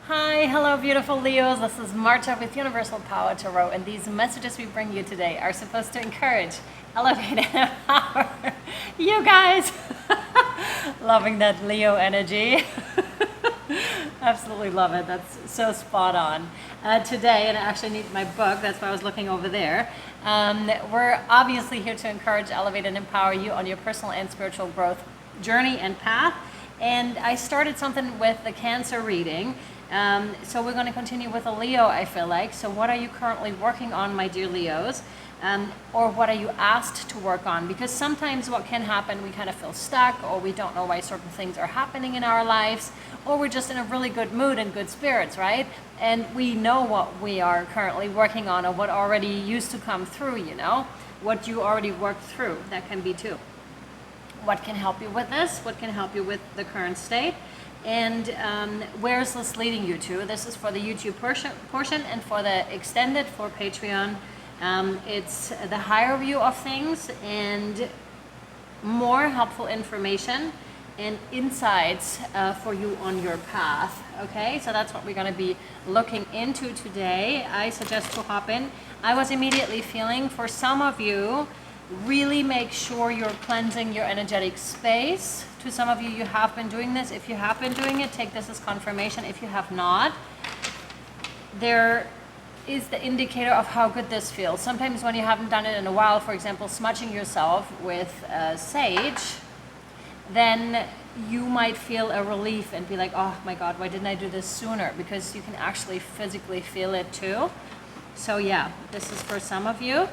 Hi, hello beautiful Leos. This is Marta with Universal Power Tarot, and these messages we bring you today are supposed to encourage, elevate, and empower you guys. Loving that Leo energy. Absolutely love it. That's so spot on. Today, and I actually need my book, that's why I was looking over there. We're obviously here to encourage, elevate, and empower you on your personal and spiritual growth journey and path. And I started something with the Cancer reading. So we're going to continue with a Leo, I feel like. So what are you currently working on, my dear Leos? Or what are you asked to work on? Because sometimes what can happen, we kind of feel stuck, or we don't know why certain things are happening in our lives, or we're just in a really good mood and good spirits, right? And we know what we are currently working on, or what already used to come through, you know? What you already worked through, that can be too. What can help you with this? What can help you with the current state? And where is this leading you to? This is for the YouTube portion, and for the extended for Patreon. It's the higher view of things and more helpful information and insights for you on your path. Okay, so that's what we're going to be looking into today. I suggest to hop in. I was immediately feeling, for some of you, really make sure you're cleansing your energetic space. To some of you, you have been doing this. If you have been doing it, take this as confirmation. If you have not, there is the indicator of how good this feels. Sometimes when you haven't done it in a while, for example, smudging yourself with sage, then you might feel a relief and be like, oh my God, why didn't I do this sooner? Because you can actually physically feel it too. So yeah, this is for some of you.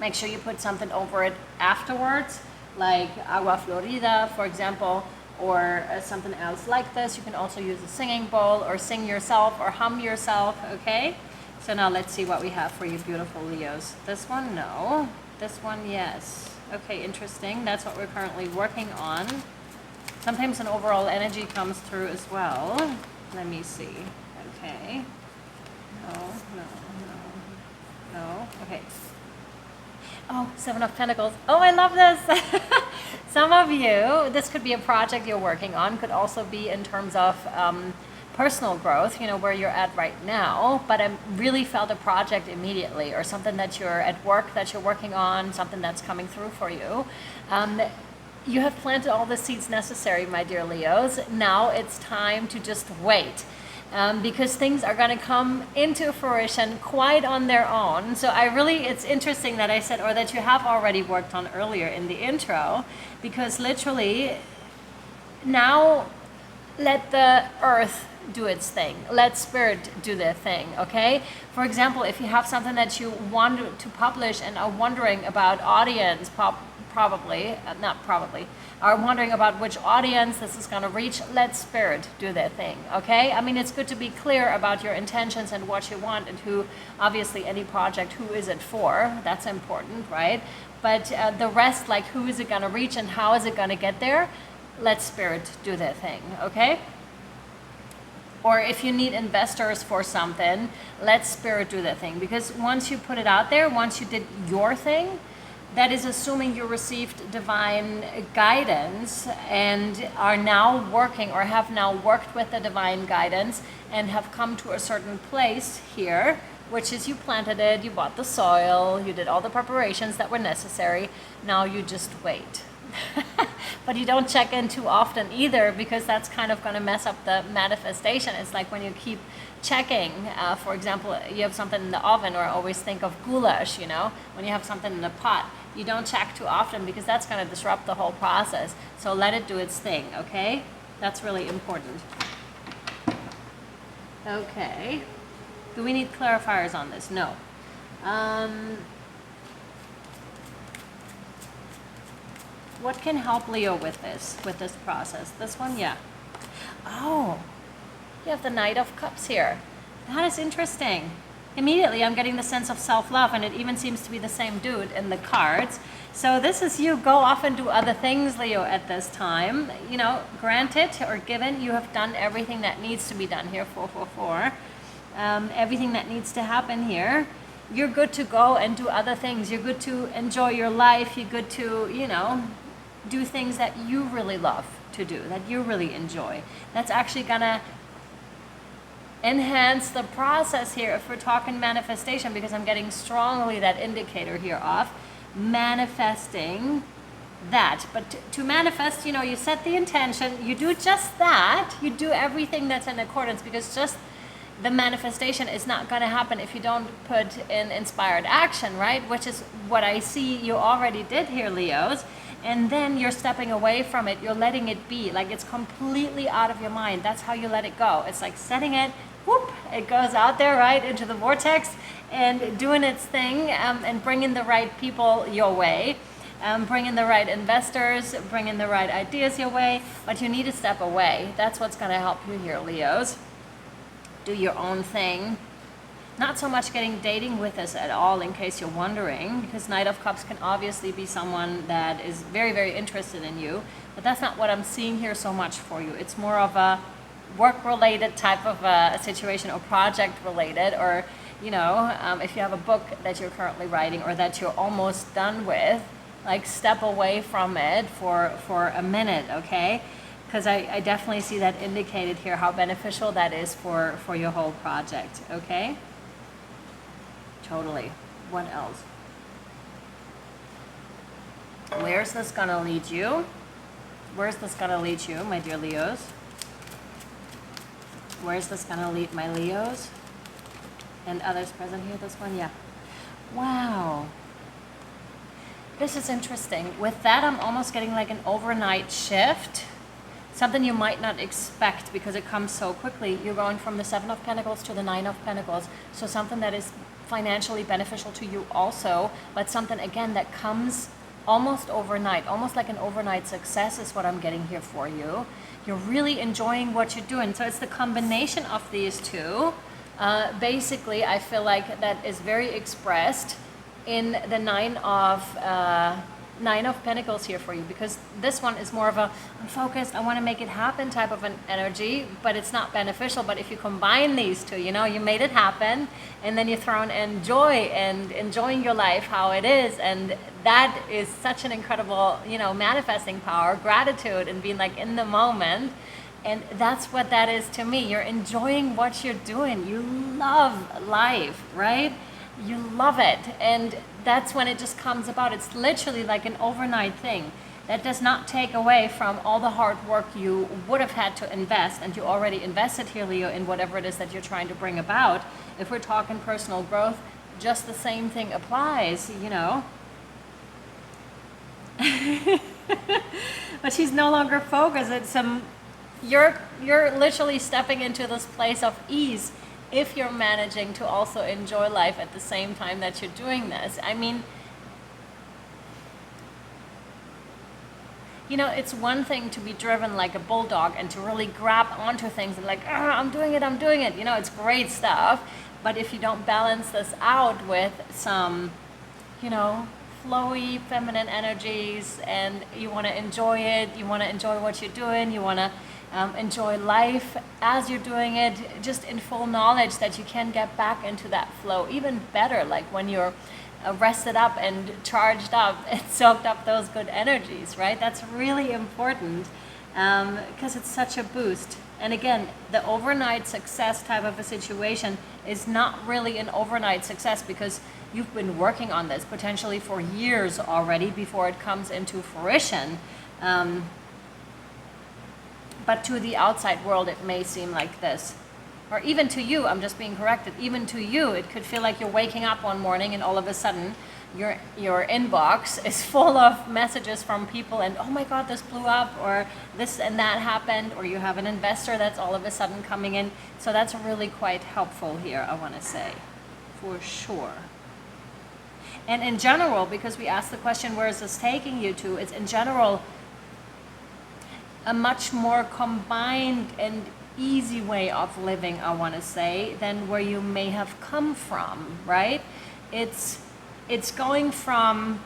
Make sure you put something over it afterwards, like agua florida, for example, or something else like this. You can also use a singing bowl, or sing yourself, or hum yourself, okay? So now let's see what we have for you beautiful Leos. This one, no. This one, yes. Okay, interesting. That's what we're currently working on. Sometimes an overall energy comes through as well. Let me see. Okay. No. Okay. Oh, Seven of Pentacles. Oh, I love this. Some of you, this could be a project you're working on, could also be in terms of personal growth, you know, where you're at right now, but I really felt a project immediately, or something that you're at work that you're working on, something that's coming through for you. You have planted all the seeds necessary, my dear Leos. Now it's time to just wait. Because things are going to come into fruition quite on their own. So it's interesting that I said, or that you have already worked on earlier in the intro, because literally now let the earth do its thing. Let spirit do their thing, okay? For example, if you have something that you want to publish and are wondering about audience, are wondering about which audience this is going to reach, let spirit do their thing, okay? I mean, it's good to be clear about your intentions and what you want, and who, obviously any project, who is it for? That's important, right? But the rest, like who is it going to reach and how is it going to get there, let spirit do their thing, okay? Or if you need investors for something, let spirit do their thing. Because once you put it out there, once you did your thing, that is assuming you received divine guidance and are now working, or have now worked with the divine guidance and have come to a certain place here, which is you planted it, you bought the soil, you did all the preparations that were necessary. Now you just wait. But you don't check in too often either, because that's kind of going to mess up the manifestation. It's like when you keep checking, for example, you have something in the oven, or I always think of goulash, you know, when you have something in the pot, you don't check too often, because that's going to disrupt the whole process. So let it do its thing, okay? That's really important. Okay. Do we need clarifiers on this? No. What can help Leo with this process? This one, yeah. Oh, you have the Knight of Cups here. That is interesting. Immediately, I'm getting the sense of self-love, and it even seems to be the same dude in the cards. So this is you. Go off and do other things, Leo, at this time. You know, granted or given, you have done everything that needs to be done here, 444. Everything that needs to happen here. You're good to go and do other things. You're good to enjoy your life. You're good to, you know, do things that you really love to do, that you really enjoy. That's actually gonna enhance the process here if we're talking manifestation, because I'm getting strongly that indicator here of manifesting that. But to manifest, you know, you set the intention, you do just that, you do everything that's in accordance, because just the manifestation is not going to happen if you don't put in inspired action, right? Which is what I see you already did here, Leos. And then you're stepping away from it, you're letting it be, like it's completely out of your mind. That's how you let it go. It's like setting it, whoop, it goes out there, right, into the vortex and doing its thing, and bringing the right people your way, bringing the right investors, bringing the right ideas your way. But you need to step away. That's what's going to help you here, Leos. Do your own thing. Not so much getting dating with us at all, in case you're wondering, because Knight of Cups can obviously be someone that is very, very interested in you, but that's not what I'm seeing here so much for you. It's more of a work-related type of a situation, or project-related, or, you know, if you have a book that you're currently writing or that you're almost done with, like step away from it for a minute, okay? Because I definitely see that indicated here, how beneficial that is for your whole project, okay? Totally. What else? Where's this gonna lead you? Where's this gonna lead you, my dear Leos? Where's this gonna lead my Leos? And others present here, this one? Yeah. Wow. This is interesting. With that, I'm almost getting like an overnight shift. Something you might not expect because it comes so quickly. You're going from the 7 of Pentacles to the 9 of Pentacles. So something that is financially beneficial to you also, but something, again, that comes almost overnight, almost like an overnight success is what I'm getting here for you. You're really enjoying what you're doing. So it's the combination of these two. Basically, I feel like that is very expressed in the Nine of Pentacles here for you, because this one is more of a, I'm focused, I want to make it happen type of an energy, but it's not beneficial. But if you combine these two, you know, you made it happen, and then you throw in joy and enjoying your life how it is, and that is such an incredible, you know, manifesting power, gratitude, and being like in the moment. And that's what that is to me. You're enjoying what you're doing. You love life, right? You love it, and that's when it just comes about. It's literally like an overnight thing. That does not take away from all the hard work you would have had to invest, and you already invested here, Leo, in whatever it is that you're trying to bring about. If we're talking personal growth, just the same thing applies, you know. But she's no longer focused. It's you're literally stepping into this place of ease, if you're managing to also enjoy life at the same time that you're doing this. I mean, you know, it's one thing to be driven like a bulldog and to really grab onto things and like, I'm doing it. You know, it's great stuff. But if you don't balance this out with some, you know, flowy feminine energies, and you want to enjoy it, you want to enjoy what you're doing, you want to enjoy life as you're doing it, just in full knowledge that you can get back into that flow even better, like when you're rested up and charged up and soaked up those good energies, right? That's really important, because it's such a boost. And again, the overnight success type of a situation is not really an overnight success, because you've been working on this potentially for years already before it comes into fruition. But to the outside world, it may seem like this. Or even to you, I'm just being corrected, even to you, it could feel like you're waking up one morning and all of a sudden your inbox is full of messages from people, and oh my God, this blew up, or this and that happened, or you have an investor that's all of a sudden coming in. So that's really quite helpful here, I want to say, for sure. And in general, because we asked the question, where is this taking you to? It's in general a much more combined and easy way of living, I want to say, than where you may have come from, right? It's going from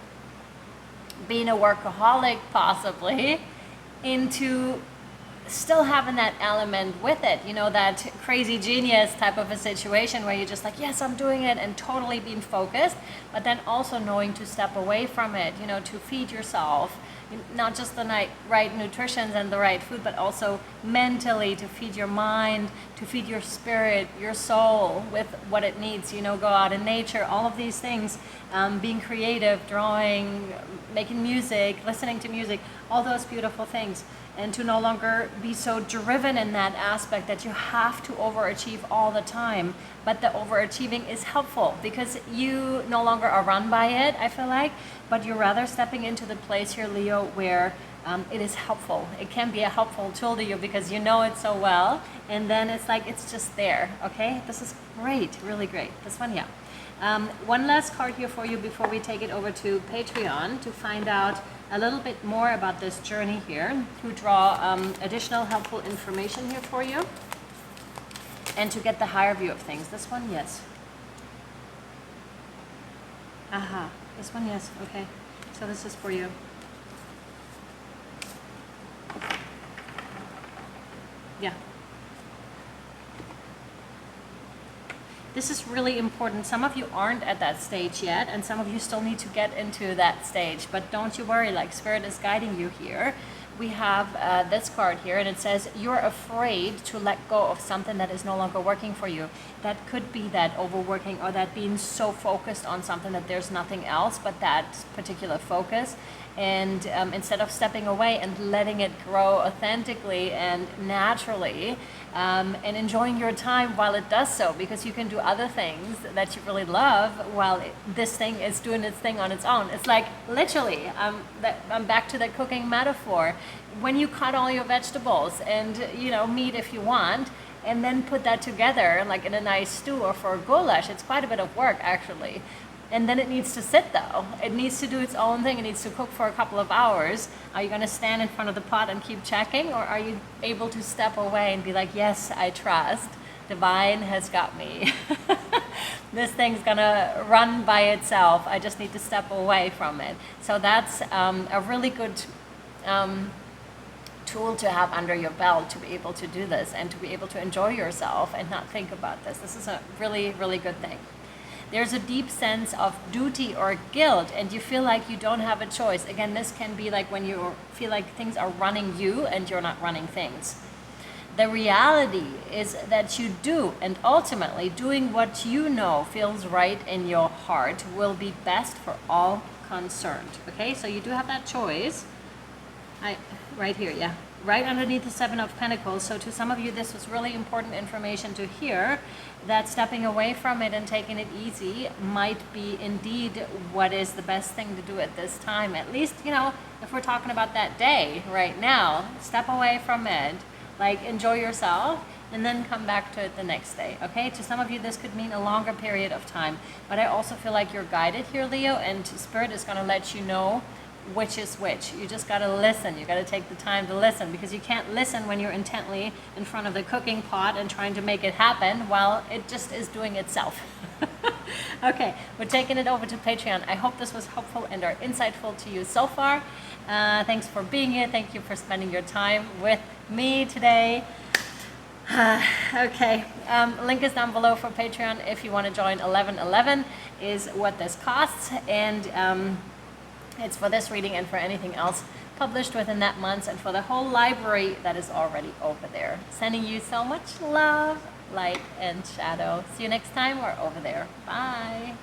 being a workaholic possibly into still having that element with it, you know, that crazy genius type of a situation where you're just like, yes, I'm doing it, and totally being focused, but then also knowing to step away from it, you know, to feed yourself, not just the right nutrition and the right food, but also mentally to feed your mind, to feed your spirit, your soul with what it needs. Go out in nature, all of these things, being creative, drawing, making music, listening to music, all those beautiful things. And to no longer be so driven in that aspect that you have to overachieve all the time. But the overachieving is helpful because you no longer are run by it, I feel like, but you're rather stepping into the place here, Leo, where it is helpful. It can be a helpful tool to you because you know it so well. And then it's like, it's just there, okay? This is great, really great. This one, yeah. One last card here for you before we take it over to Patreon to find out a little bit more about this journey here, to draw additional helpful information here for you, and to get the higher view of things. This one, yes. Aha, this one, yes, okay. So this is for you. Yeah. This is really important. Some of you aren't at that stage yet, and some of you still need to get into that stage. But don't you worry, like Spirit is guiding you here. We have this card here, and it says, you're afraid to let go of something that is no longer working for you. That could be that overworking or that being so focused on something that there's nothing else but that particular focus. And instead of stepping away and letting it grow authentically and naturally, and enjoying your time while it does so, because you can do other things that you really love while this thing is doing its thing on its own. It's like literally, I'm back to that cooking metaphor. When you cut all your vegetables and meat if you want, and then put that together like in a nice stew or for a goulash, it's quite a bit of work actually. And then it needs to sit though. It needs to do its own thing. It needs to cook for a couple of hours. Are you going to stand in front of the pot and keep checking? Or are you able to step away and be like, yes, I trust. Divine has got me. This thing's going to run by itself. I just need to step away from it. So that's a really good tool to have under your belt to be able to do this and to be able to enjoy yourself and not think about this. This is a really, really good thing. There's a deep sense of duty or guilt, and you feel like you don't have a choice. Again, this can be like when you feel like things are running you and you're not running things. The reality is that you do, and ultimately doing what you know feels right in your heart will be best for all concerned. Okay, so you do have that choice. Right here, yeah. Right underneath the Seven of Pentacles. So to some of you, this was really important information to hear, that stepping away from it and taking it easy might be indeed what is the best thing to do at this time. At least, if we're talking about that day right now, step away from it, like enjoy yourself, and then come back to it the next day, okay? To some of you, this could mean a longer period of time, but I also feel like you're guided here, Leo, and Spirit is gonna let you know which is which. You just got to listen. You got to take the time to listen, because you can't listen when you're intently in front of the cooking pot and trying to make it happen while it just is doing itself. Okay, we're taking it over to Patreon. I hope this was helpful and are insightful to you so far. Thanks for being here. Thank you for spending your time with me today. Okay, link is down below for Patreon if you want to join. 1111 is what this costs, and it's for this reading and for anything else published within that month, and for the whole library that is already over there. Sending you so much love, light, and shadow. See you next time. We're over there. Bye.